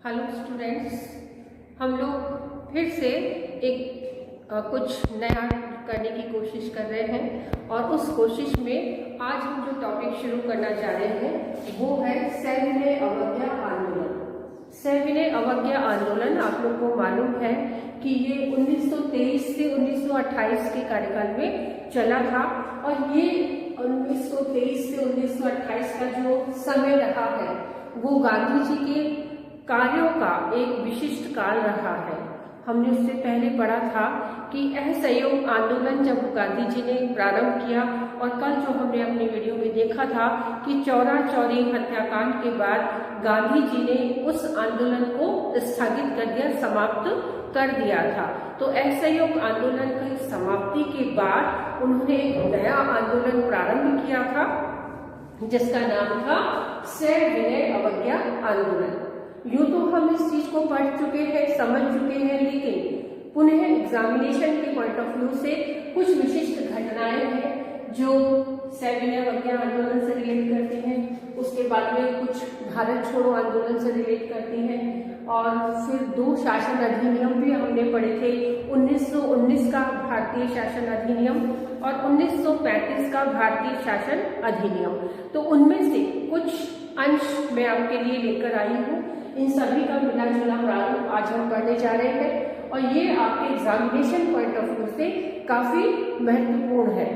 Hello students, हम लोग फिर से एक कुछ नया करने की कोशिश कर रहे हैं और उस कोशिश में आज हम जो टॉपिक शुरू करना चाह रहे हैं वो है सविनय अवज्ञा आंदोलन। सविनय अवज्ञा आंदोलन आप लोग को मालूम है कि ये 1923 से 1928 के कार्यकाल में चला था और ये 1923 से 1928 का जो समय रहा है वो गांधी जी के कार्यों का एक विशिष्ट काल रहा है। हमने उससे पहले पढ़ा था कि असहयोग आंदोलन जब गांधी जी ने प्रारंभ किया और कल जो हमने अपनी वीडियो में देखा था कि चौरा चौरी हत्याकांड के बाद गांधी जी ने उस आंदोलन को स्थगित कर दिया, समाप्त कर दिया था। तो असहयोग आंदोलन की समाप्ति के बाद उन्होंने एक नया आंदोलन प्रारंभ किया था जिसका नाम था सविनय अवज्ञा आंदोलन। यूं तो हम इस चीज को पढ़ चुके हैं, समझ चुके हैं, लेकिन पुनः एग्जामिनेशन के पॉइंट ऑफ व्यू से कुछ विशिष्ट घटनाएं हैं जो सविनय अवज्ञा आंदोलन से रिलेट करती हैं, उसके बाद में कुछ भारत छोड़ो आंदोलन से रिलेट करती हैं और फिर दो शासन अधिनियम भी हमने पढ़े थे, 1919 का भारतीय शासन अधिनियम और 1935 का भारतीय शासन अधिनियम। तो उनमें से कुछ अंश मैं आपके लिए लेकर आई हूँ। इन सभी का मिला जुला प्रारूप आज हम पढ़ने जा रहे हैं और ये आपके एग्जामिनेशन पॉइंट ऑफ व्यू से काफी महत्वपूर्ण है।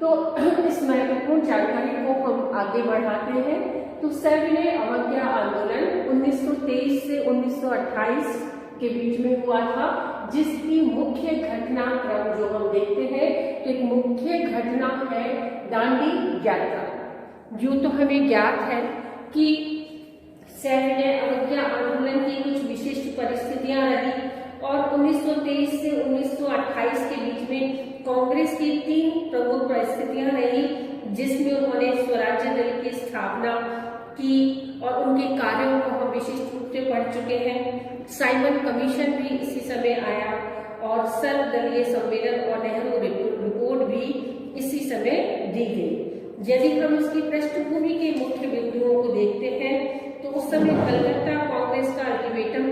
तो इस महत्वपूर्ण जानकारी को हम आगे बढ़ाते हैं। तो सविनय अवज्ञा आंदोलन 1923 से 1928 के बीच में हुआ था, जिसकी मुख्य घटनाक्रम जो हम देखते हैं तो एक मुख्य घटना है दांडी यात्रा। जो तो हमें ज्ञात है कि सविनय अवज्ञा आंदोलन की कुछ विशिष्ट परिस्थितियां रही और 1923 से 1928 के बीच में कांग्रेस की 3 प्रमुख परिस्थितियां रही, जिसमें उन्होंने स्वराज्य दल की स्थापना की और उनके कार्यों को हम विशिष्ट रूप से पढ़ चुके हैं। साइमन कमीशन भी इसी समय आया और सर्वदलीय सम्मेलन और नेहरू रिपोर्ट भी इसी समय दी गई। यदि हम इसकी पृष्ठभूमि के मुख्य बिंदुओं को देखते हैं तो उस समय कलकत्ता कांग्रेस का अल्टीमेटम,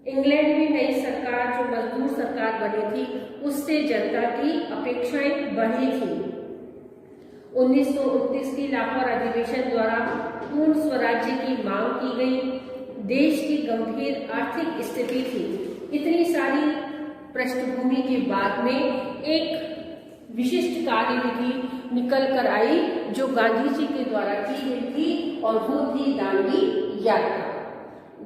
इंग्लैंड में नई सरकार जो मजदूर सरकार बनी थी उससे जनता की अपेक्षाएं बढ़ी थी। 1929 की लाहौर अधिवेशन द्वारा पूर्ण स्वराज्य की मांग की गई। देश की गंभीर आर्थिक स्थिति थी। इतनी सारी पृष्ठभूमि के बाद में एक विशिष्ट कार्यविधि निकल कर आई जो गांधी जी के द्वारा की गई थी और वो थी दांडी यात्रा।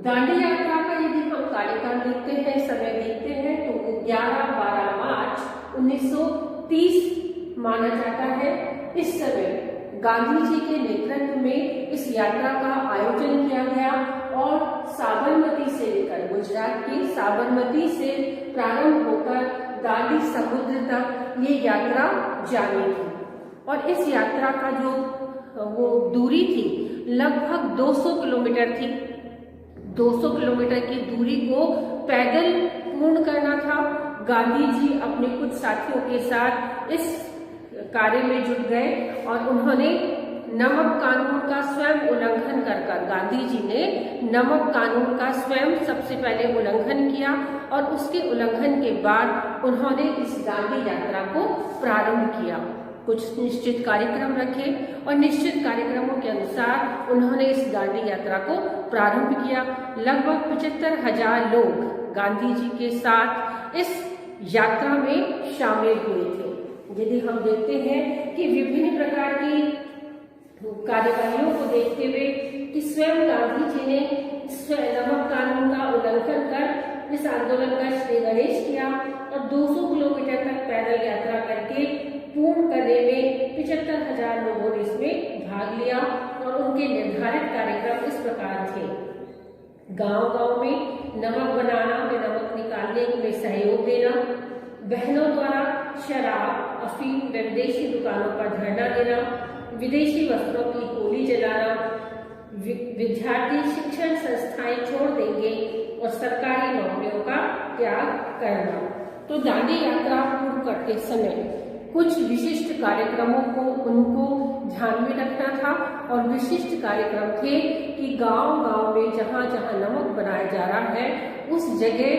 दांडी यात्रा का यदि हम कार्यकाल देखते हैं, समय देखते हैं तो वो 11-12 मार्च 1930 माना जाता है। इस समय गांधी जी के नेतृत्व में इस यात्रा का आयोजन किया गया और साबरमती से लेकर गुजरात की साबरमती से प्रारंभ होकर दांडी समुद्र तक ये यात्रा जानी थी और इस यात्रा का जो वो दूरी थी लगभग 200 किलोमीटर थी। 200 किलोमीटर की दूरी को पैदल पूर्ण करना था। गांधी जी अपने कुछ साथियों के साथ इस कार्य में जुट गए और उन्होंने नमक कानून का स्वयं उल्लंघन कर गांधी जी ने नमक कानून का स्वयं सबसे पहले उल्लंघन किया और उसके उल्लंघन के बाद उन्होंने इस दांडी यात्रा को प्रारंभ किया। कुछ निश्चित कार्यक्रम रखे और निश्चित कार्यक्रमों के अनुसार उन्होंने इस दांडी यात्रा को प्रारंभ किया। लगभग 75,000 लोग गांधी जी के साथ इस यात्रा में शामिल हुए थे। यदि हम देखते हैं कि विभिन्न प्रकार की कार्यवाहियों को देखते हुए कि स्वयं गांधी जी ने नमक कानून का उल्लंघन कर इस आंदोलन का श्री गणेश किया और 200 किलोमीटर तक पैदल यात्रा करके पूर्ण करने में 75,000 लोगों ने इसमें भाग लिया और उनके निर्धारित कार्यक्रम इस प्रकार थे। गांव-गांव में नमक बनाना व नमक निकालने में सहयोग देना, बहनों द्वारा शराब, अफीम व विदेशी दुकानों पर धरना देना, विदेशी वस्त्रों की होली जलाना, विद्यार्थी शिक्षण संस्थाएं छोड़ देंगे और सरकारी नौकरियों का त्याग करना। तो दांडी यात्रा पूर्ण करते समय कुछ विशिष्ट कार्यक्रमों को उनको ध्यान में रखना था और विशिष्ट कार्यक्रम थे कि गांव-गांव में जहां जहां नमक जा रहा है उस जगह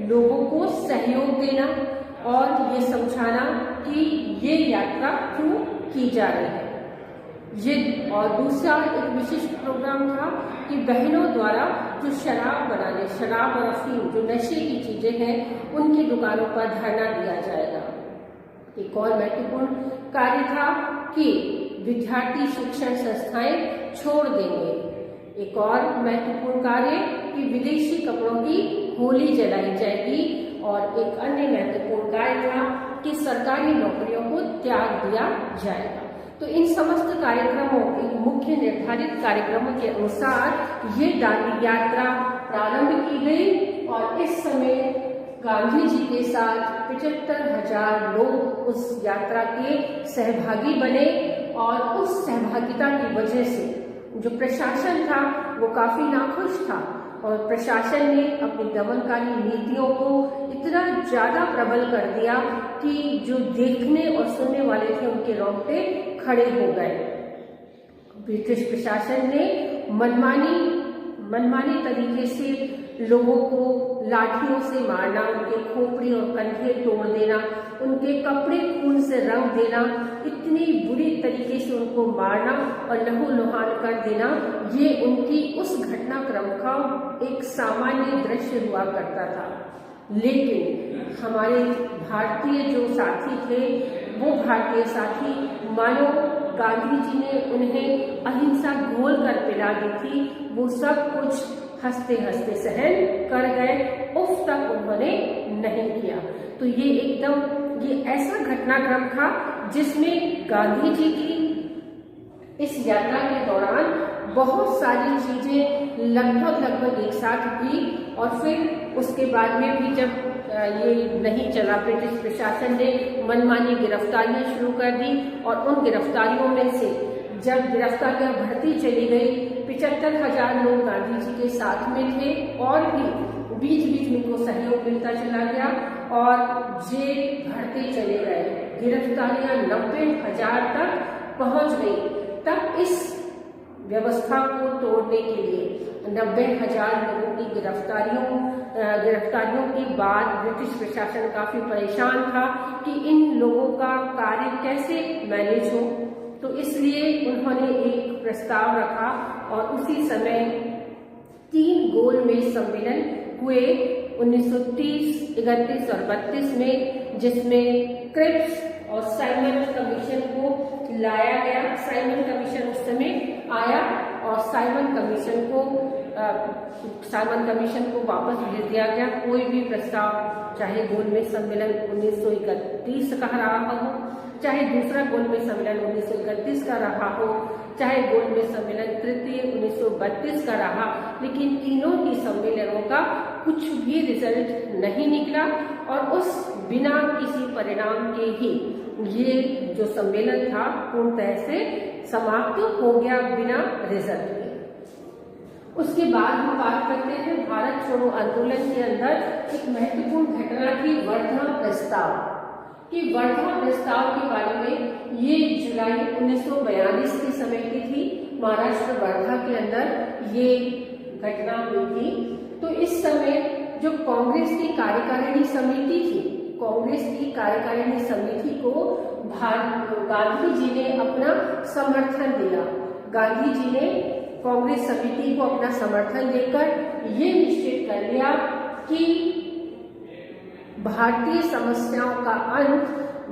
लोगों को सहयोग देना और ये समझाना कि ये यात्रा क्यों की जा रही है। ये और दूसरा एक विशिष्ट प्रोग्राम था कि बहनों द्वारा जो शराब बनाने, शराब और अफीम जो नशे की चीजें हैं उनकी दुकानों पर धरना दिया जाएगा। एक और महत्वपूर्ण कार्य था कि विद्यार्थी शिक्षण संस्थाएं छोड़ देंगे। एक और महत्वपूर्ण कार्य कि विदेशी कपड़ों की होली जलाई जाएगी। और एक अन्य महत्वपूर्ण कार्य था कि सरकारी नौकरियों को त्याग दिया जाएगा। तो इन समस्त कार्यक्रमों, एक मुख्य निर्धारित कार्यक्रमों के अनुसार ये दांडी यात्रा प्रारंभ की गई और इस समय गांधी जी के साथ 75,000 लोग उस यात्रा के सहभागी बने और उस सहभागिता की वजह से जो प्रशासन था वो काफी नाखुश था और प्रशासन ने अपनी दमनकारी नीतियों को इतना ज्यादा प्रबल कर दिया कि जो देखने और सुनने वाले थे उनके रोंगटे खड़े हो गए। ब्रिटिश प्रशासन ने मनमानी तरीके से लोगों को लाठियों से मारना, उनके खोपड़ी और कंधे तोड़ देना, उनके कपड़े खून से रंग देना, इतनी बुरी तरीके से उनको मारना और लहूलुहान कर देना, ये उनकी उस घटनाक्रम का एक सामान्य दृश्य हुआ करता था। लेकिन हमारे भारतीय जो साथी थे वो भारतीय साथी मानो गांधी जी ने उन्हें अहिंसा घोल कर पिला दी थी, वो सब कुछ हंसते हंसते सहन कर गए, उफ तक उन्होंने नहीं किया। तो ये ऐसा घटनाक्रम था जिसमें गांधी जी की इस यात्रा के दौरान बहुत सारी चीजें लगभग एक साथ हुई और फिर उसके बाद में भी जब ये नहीं चला, ब्रिटिश प्रशासन ने मनमानी गिरफ्तारियां शुरू कर दी और उन गिरफ्तारियों में से जब गिरफ्तारियां बढ़ती चली गई, 75,000 लोग गांधी जी के साथ में थे और भी बीच बीच में उनको सहयोग मिलता चला गया और जेल भरते चले गए, गिरफ्तारियां 90,000 तक पहुंच गई। तब इस व्यवस्था को तोड़ने के लिए 90,000 लोगों की गिरफ्तारियों के बाद ब्रिटिश प्रशासन काफी परेशान था कि इन लोगों का कार्य कैसे मैनेज हो। तो इसलिए उन्होंने एक प्रस्ताव रखा और उसी समय 3 गोलमेज सम्मेलन हुए 1930, 31 और 32 में, जिसमें क्रिप्स और साइमन कमीशन को लाया गया। साइमन कमीशन उस समय आया और साइमन कमीशन को वापस भेज दिया गया। कोई भी प्रस्ताव, चाहे गोलमेज सम्मेलन 1931 का रहा हो, चाहे दूसरा गोलमेज सम्मेलन 1931 का रहा हो, चाहे गोलमेज सम्मेलन तृतीय 1932 का रहा, लेकिन तीनों ही सम्मेलनों का कुछ भी रिजल्ट नहीं निकला और उस बिना किसी परिणाम के ही ये जो सम्मेलन था पूर्णतः से समाप्त हो गया बिना रिजल्ट के। उसके बाद हम बात करते हैं भारत छोड़ो आंदोलन के अंदर एक महत्वपूर्ण घटना थी वर्धा प्रस्ताव कि वर्धा प्रस्ताव के बारे में ये जुलाई 1942 के समय की थी। महाराष्ट्र वर्धा के अंदर ये घटना हुई थी। तो इस समय जो कांग्रेस की कार्यकारिणी समिति थी, कांग्रेस की कार्यकारिणी समिति को गांधी जी ने अपना समर्थन दिया। गांधी जी ने कांग्रेस समिति को अपना समर्थन देकर ये निश्चित कर लिया कि भारतीय समस्याओं का अंत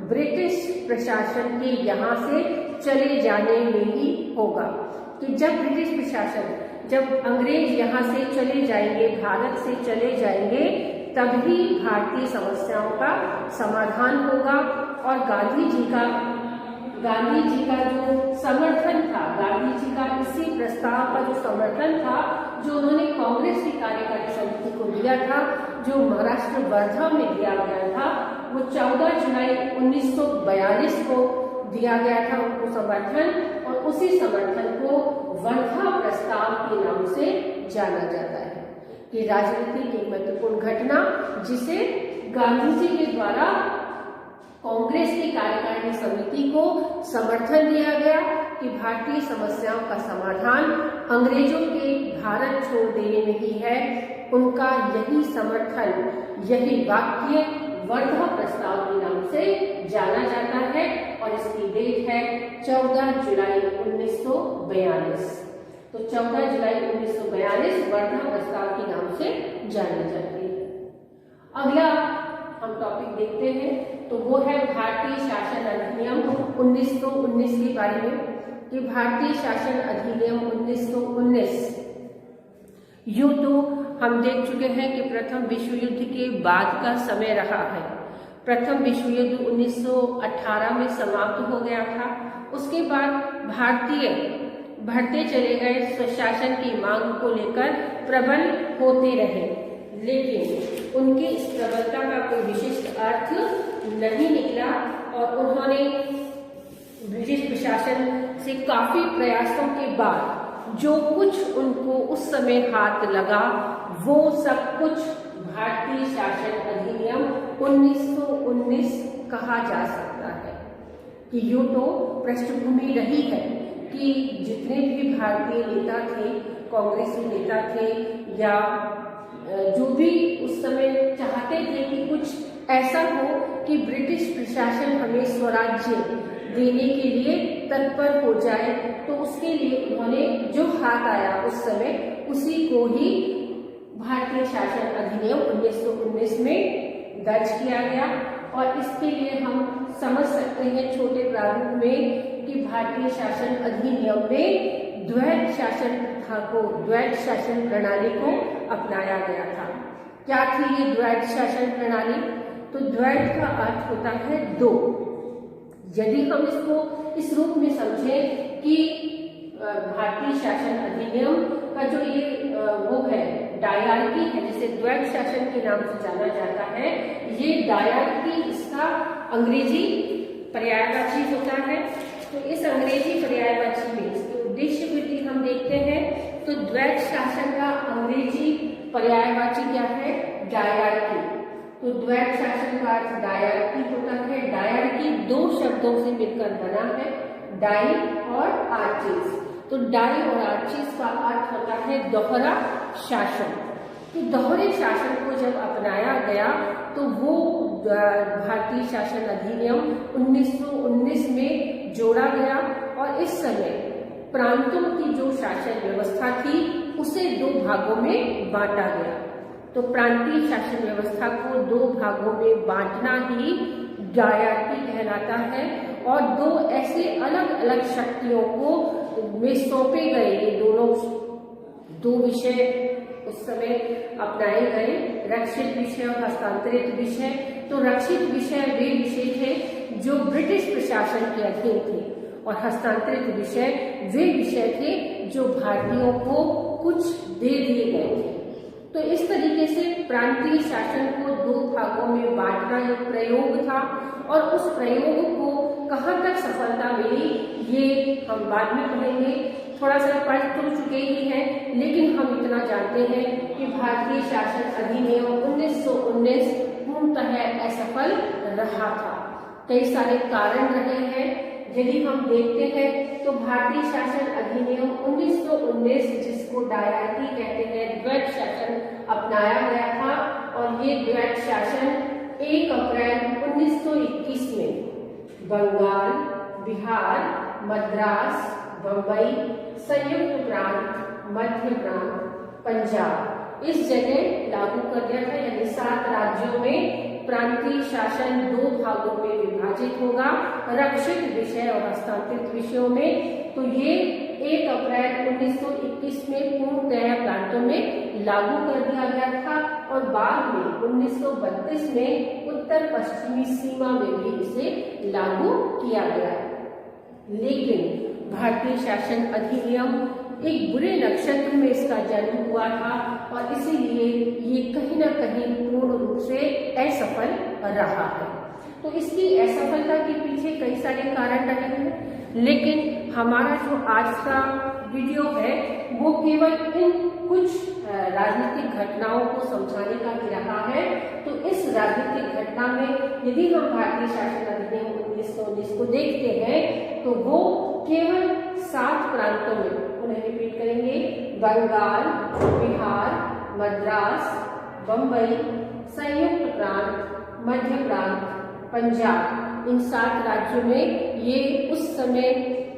ब्रिटिश प्रशासन के यहाँ से चले जाने में ही होगा। कि जब ब्रिटिश प्रशासन, जब अंग्रेज यहाँ से चले जाएंगे, भारत से चले जाएंगे, तभी भारतीय समस्याओं का समाधान होगा। और गांधी जी का जो समर्थन था, गांधी जी का इसी प्रस्ताव का जो समर्थन था, जो उन्होंने कांग्रेस की कार्यकारी समिति को दिया था, जो महाराष्ट्र वर्धा में दिया गया था, वो 14 जुलाई 1942 को दिया गया था उनको समर्थन। और उसी समर्थन को वर्धा प्रस्ताव के नाम से जाना जाता है। कि राजनीतिक एक महत्वपूर्ण घटना जिसे गांधी जी के द्वारा कांग्रेस की कार्यकारिणी समिति को समर्थन दिया गया कि भारतीय समस्याओं का समाधान अंग्रेजों के भारत छोड़ देने में ही है। उनका यही समर्थन, यही वाक्य वर्धा प्रस्ताव के नाम से जाना जाता है और इसकी डेट है 14 जुलाई 1942। तो 14 जुलाई 1942 वर्धा प्रस्ताव के नाम से जानी जाती है। अगला हम टॉपिक देखते हैं, तो वो है भारतीय शासन अधिनियम 1919 के बारे में। कि भारतीय शासन अधिनियम 1919 यूं तो हम देख चुके हैं कि प्रथम विश्व युद्ध के बाद का समय रहा है। प्रथम विश्व युद्ध 1918 में समाप्त हो गया था। उसके बाद भारतीय बढ़ते चले गए, स्वशासन की मांग को लेकर प्रबल होते रहे, लेकिन उनकी इस प्रबलता का कोई विशिष्ट अर्थ नहीं निकला और उन्होंने ब्रिटिश प्रशासन से काफी प्रयासों के बाद जो कुछ उनको उस समय हाथ लगा वो सब कुछ भारतीय शासन अधिनियम 1919 कहा जा सकता है। कि यूं तो पृष्ठभूमि रही है कि जितने भी भारतीय नेता थे, कांग्रेसी नेता थे या जो भी उस समय चाहते थे कि कुछ ऐसा हो कि ब्रिटिश प्रशासन हमें स्वराज्य देने के लिए तत्पर हो जाए, तो उसके लिए उन्होंने जो हाथ आया उस समय उसी को ही भारतीय शासन अधिनियम 1919 में दर्ज किया गया। और इसके लिए हम समझ सकते हैं छोटे प्रारूप में कि भारतीय शासन अधिनियम में द्वैध शासन प्रथा को, द्वैध शासन प्रणाली को अपनाया गया था। क्या थी ये द्वैध शासन प्रणाली? तो द्वैध का अर्थ होता है दो। यदि हम इसको इस रूप में समझें कि भारतीय शासन अधिनियम का जो ये वो है डायरार्की है, जिसे द्वैध शासन के नाम से जाना जाता है, ये डायरार्की इसका अंग्रेजी पर्यायवाची होता है। तो इस अंग्रेजी पर्यायवाची में इसके उद्देश्य वृत्ति हम देखते हैं, तो द्वैध शासन का अंग्रेजी पर्यायवाची क्या है? डायरार्की। तो द्वैध शासन का अर्थ डायरार्की होता है। डायरार्की दो शब्दों से मिलकर बना है, डाई और आर्चिस। तो डाई और आर्चिस का अर्थ होता है दोहरा शासन। तो दोहरे शासन को जब अपनाया गया तो वो भारतीय शासन अधिनियम 1919 में जोड़ा गया और इस समय प्रांतों की जो शासन व्यवस्था थी उसे दो भागों में बांटा गया। तो प्रांतीय शासन व्यवस्था को दो भागों में बांटना ही डायरार्की कहलाता है और दो ऐसे अलग अलग शक्तियों को में सौंपे गए ये दो विषय उस समय अपनाए गए, रक्षित विषय और हस्तांतरित विषय। तो रक्षित विषय वे विषय थे जो ब्रिटिश प्रशासन के अधीन थे और हस्तांतरित विषय वे विषय थे जो भारतीयों को कुछ दे दिए गए थे। तो इस तरीके से प्रांतीय शासन को दो भागों में बांटना एक प्रयोग था और उस प्रयोग को कहाँ तक सफलता मिली ये हम बाद में पढ़ेंगे। थोड़ा सा पढ़ तो चुके ही हैं, लेकिन हम इतना जानते हैं कि भारतीय शासन अधिनियम 1919 पूर्णतः असफल रहा था। कई सारे कारण रहे हैं। यदि हम देखते हैं तो भारतीय शासन अधिनियम 1919 जिसको डायरार्की कहते हैं, द्वैध शासन अपनाया गया था और ये द्वैध शासन 1 अप्रैल 1921 में बंगाल, बिहार, मद्रास, बंबई, संयुक्त प्रांत, मध्य प्रांत, पंजाब इस जगह लागू कर दिया था। यानी 7 राज्यों में प्रांतीय शासन दो भागों में विभाजित होगा, रक्षित विषय और हस्तांतरित विषयों में। तो ये 1 अप्रैल 1921 में पूर्णतः प्रांतों में लागू कर दिया गया था और बाद में 1932 में उत्तर पश्चिमी सीमा में भी इसे लागू किया गया। लेकिन भारतीय शासन अधिनियम एक बुरे नक्षत्र में इसका जन्म हुआ था और इसीलिए ये कहीं ना कहीं पूर्ण रूप से असफल रहा है। तो इसकी असफलता के पीछे कई सारे कारण रहे हैं, लेकिन हमारा जो आज का वीडियो है वो केवल इन कुछ राजनीतिक घटनाओं को समझाने का ही रहा है। तो इस राजनीतिक घटना में यदि हम भारतीय शासन अधिनियम 1919 को देखते हैं तो वो केवल 7 प्रांतों में, उन्हें रिपीट करेंगे, बंगाल, बिहार, मद्रास, बम्बई, संयुक्त प्रांत, मध्य प्रांत, पंजाब, इन 7 राज्यों में ये उस समय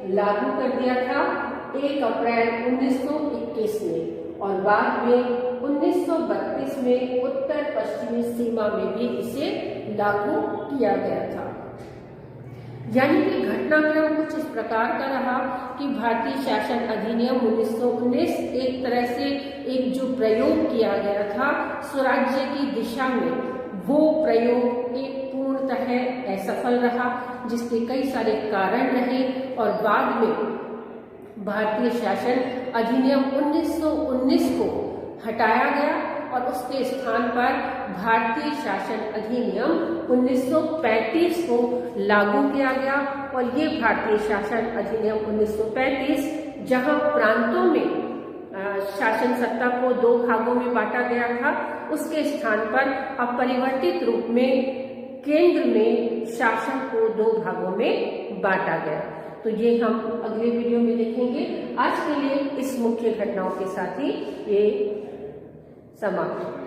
लागू कर दिया था 1 अप्रैल 1921 में, और बाद में 1932 में उत्तर पश्चिमी सीमा में भी इसे लागू किया गया था। यानी कि घटनाक्रम कुछ इस प्रकार का रहा कि भारतीय शासन अधिनियम 1919 एक तरह से एक जो प्रयोग किया गया था स्वराज्य की दिशा में, वो प्रयोग एक पूर्णतः असफल रहा, जिसके कई सारे कारण रहे, और बाद में भारतीय शासन अधिनियम 1919 को हटाया गया और उसके स्थान पर भारतीय शासन अधिनियम 1935 को लागू किया गया। और ये भारतीय शासन अधिनियम 1935 जहां प्रांतों में शासन सत्ता को 2 भागों में बांटा गया था, उसके स्थान पर अब परिवर्तित रूप में केंद्र में शासन को 2 भागों में बांटा गया। तो ये हम अगले वीडियो में देखेंगे। आज के लिए इस मुख्य घटनाओं के साथ ही ये समाप्त।